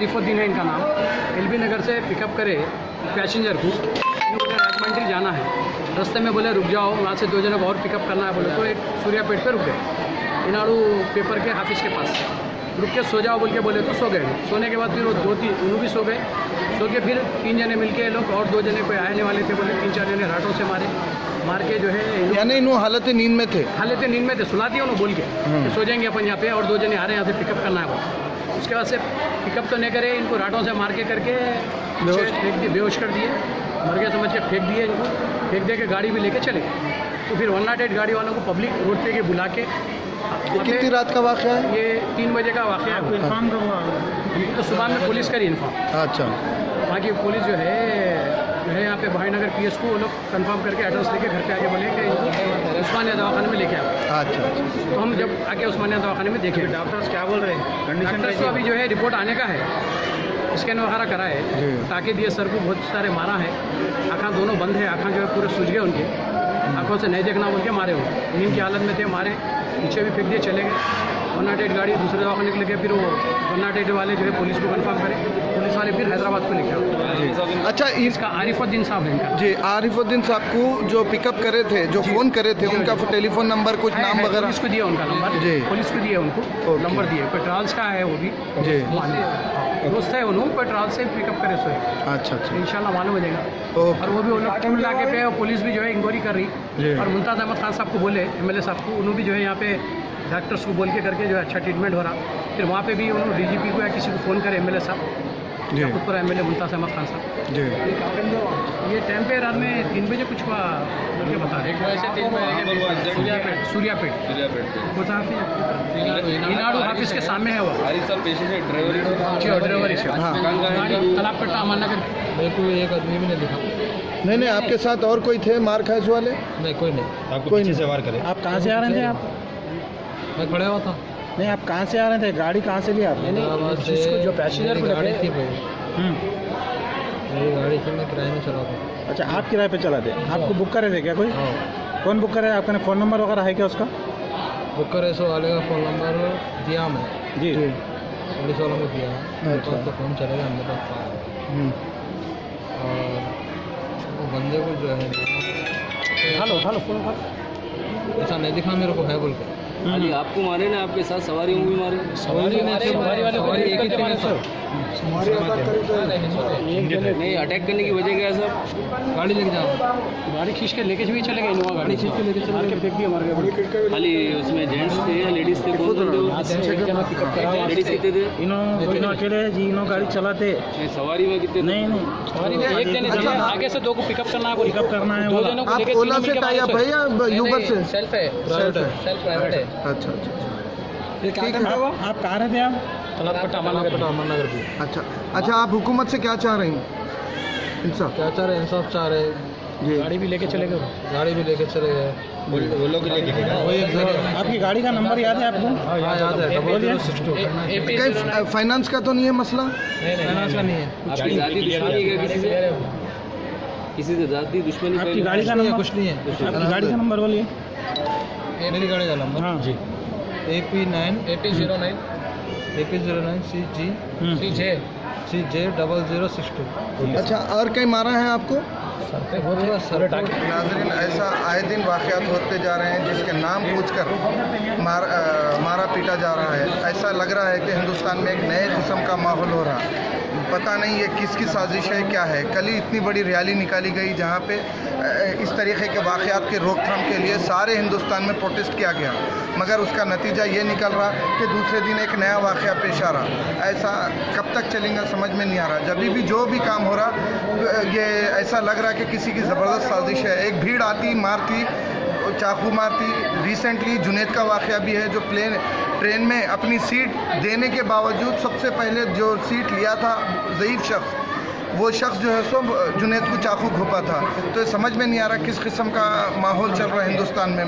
आरिफुद्दीन है इनका नाम। एलबी नगर से पिकअप करे पैसेंजर को, मुझे राजमंड्री जाना है। रास्ते में बोले रुक जाओ, वहाँ से 2 जनों को और पिकअप करना है बोले, तो एक सूर्यापेट पे रुक गए। इनाड़ू पेपर के ऑफिस के पास रुक के सो जाओ बोल के बोले तो सो गए। सोने के बाद फिर वो 2-3 उन्हों भी सो गए। सो के फिर 3 जने मिलके लोग और 2 जने कोई आने वाले थे बोले, 3-4 जने राटों से मार के जो है, यानी इन हालत नींद में थे। हालत नींद में थे, सुला दिया उन्होंने बोल के कि सो जाएंगे अपन यहाँ पे, और 2 जने आ रहे हैं यहाँ से पिकअप करना है वो। उसके बाद से पिकअप तो नहीं करे, इनको राटों से मार के करके बेहोश कर दिए, मर गए समझ के फेंक दिए। इनको फेंक दे के गाड़ी भी लेके चले गए। तो फिर 108 गाड़ी वालों को पब्लिक रोड पे के बुला के, कितनी रात का वाक़या है ये 3 बजे का वाक़या है। इन्फॉर्म कब हुआ? हमको तो सुबह में पुलिस करी इन्फॉर्म। अच्छा, बाकी पुलिस जो है यहाँ पे भाईनगर पीएस को वो लोग कंफर्म करके एड्रेस लेके घर पे आके बोले कि इनको उस्मानिया दवाखाने में लेके आओ। अच्छा, तो हम जब आके उस्मानिया दवाखाने में देखे, डॉक्टर्स क्या बोल रहे हैं? डॉक्टर्स तो अभी जो है रिपोर्ट आने का है, स्कैन वगैरह करा है, ताकि दिए सर को बहुत सारे मारा है, आँखें दोनों बंद है, आँखें जो है पूरे सूज गए उनके, आँखों से नहीं देखना बोल के मारे हो, नींद की हालत में थे, मारे, पीछे भी फेंक दिए, चले गए। 108 गाड़ी दूसरे दवाखाने के लेके, फिर वो 108 वाले जो है पुलिस को कंफर्म करे, पुलिस वाले फिर हैदराबाद को लेके आओ। अच्छा, इसका आरिफुद्दीन साहब है इनका। जी, आरिफुद्दीन साहब को जो पिकअप करे थे, जो फ़ोन करे थे, उनका टेलीफोन नंबर, कुछ नाम वगैरह? पुलिस को दिया उनका नंबर जी, पुलिस को दिया उनको नंबर दिए। कोई ट्रांस का है वो भी जी, दोस्त है उन्होंने, कोई ट्रांस से पिकअप करे सोए। अच्छा अच्छा, इंशाल्लाह मालूम हो जाएगा। और वो भी उन्होंने टीम लाके पे, पुलिस भी जो है इंक्वायरी कर रही। और मुमताज़ अहमद खान साहब को बोले, MLA साहब को, उन्होंने भी जो है यहाँ पे डॉक्टर्स को बोल के करके जो है अच्छा ट्रीटमेंट हो रहा। फिर वहाँ पे भी उन्होंने DGP को या किसी को फ़ोन करे, MLA साहब, खुद पर MLA मुमताज़ अहमद खान साहब जी। ये टाइम पे रात में 3 बजे कुछ हुआ बोल के बता रहे। सूर्यापेट इनाड़ू ऑफिस के सामने है वो। ड्राइवर तालाब पट्टा अमरनगर। मेरे को एक आदमी भी नहीं दिखा। नहीं, आपके साथ और कोई थे मार खास वाले? नहीं, कोई नहीं। आपको कोई पीछे नहीं। से वार करे? आप कहाँ से आ रहे थे? आप मैं खड़ा हुआ था। नहीं, आप कहाँ से आ रहे थे? गाड़ी कहाँ से ली आप? जिसको जो पैसेंजर को गाड़ी थी भाई, मेरी गाड़ी थी, मैं किराए में चला था। अच्छा, आप किराए पे चला थे? आपको बुक करे थे क्या कोई? हाँ, कौन बुक करे? आपका फ़ोन नंबर वगैरह है क्या उसका? बुक करे सो वाले का फ़ोन नंबर दिया मैं, जी, पुलिस वालों को दिया। मेरे पास तो फ़ोन चलेगा, मेरे पास था। और वो बंदे को जो है उठा लो फोन कर। ऐसा नहीं दिखा मेरे को है बोल के। खाली आपको मारे ना, आपके साथ सवारी को भी मारे? सवारी वाले एक ही थे सर। नहीं, अटैक करने की वजह क्या है सर? गाड़ी लेके जाओ, गाड़ी खींच के लेके भी चले गए, इनोवा गाड़ी खींच के लेके चले गए, फेंक दिया मार गए। खाली उसमें जेंट्स थे या लेडीज थे? कौन पिकअप करा। लेडीज कितने थे? इनो अकेले जी, इनो गाड़ी चलाते सवारी में कितने? नहीं, सवारी में एक जने थे, आगे से 2 को पिकअप करना है, पिकअप करना है। 2 जनों को आप लेके ओला से टाइप है या यूबर से? सेल्फ है, सेल्फ प्राइवेट है। अच्छा अच्छा, ठीक है। आप कहाँ रहते हैं? आप तालाब पट्टा अमरनगर भी। अच्छा, आप हुकूमत से क्या चाह रहे हैं? इंसाफ क्या चाह रहे हैं? इंसाफ चाह रहे हैं। जी, गाड़ी भी लेके चले गए। गाड़ी भी लेके चले गए। वो लोग लेके गए? वही एक जगह। आपकी गाड़ी का नंबर याद है आपको? हाँ, याद है, 0062। कहीं फाइनेंस का तो नहीं है मसला? फाइनेंस का नहीं है। आपकी जाती दुश्मनी है क्या किसी से? किसी से जाती दुश्मनी? आपकी गाड़ी का नंबर? कुछ नहीं है। आपकी गाड़ी का नंबर बोलिए। मेरी गाड़ी का नंबर? हाँ जी, AP09 CJ 0062। अच्छा, और कहीं मारा है आपको? सर नाज़रीन, ऐसा आए दिन वाक़यात होते जा रहे हैं जिसके नाम पूछकर मारा पीटा जा रहा है। ऐसा लग रहा है कि हिंदुस्तान में एक नए किस्म का माहौल हो रहा है। पता नहीं ये किसकी साजिश है, क्या है। कल ही इतनी बड़ी रैली निकाली गई जहाँ पे इस तरीके के वाक़यात की रोकथाम के लिए सारे हिंदुस्तान में प्रोटेस्ट किया गया, मगर उसका नतीजा ये निकल रहा कि दूसरे दिन एक नया वाक़या पेश आ रहा। ऐसा कब तक चलेगा समझ में नहीं आ रहा। जब भी जो भी काम हो रहा, ये ऐसा लग रहा कि किसी की ज़बरदस्त साजिश है। एक भीड़ आती, मारती, चाकू मारती। रिसेंटली जुनैद का वाक़या भी है, जो ट्रेन में अपनी सीट देने के बावजूद सबसे पहले जो सीट लिया था ज़ईफ़ शख्स, वो शख्स जो है सो जुनैद को चाकू घोंपा था। तो समझ में नहीं आ रहा किस किस्म का माहौल चल रहा है हिंदुस्तान में।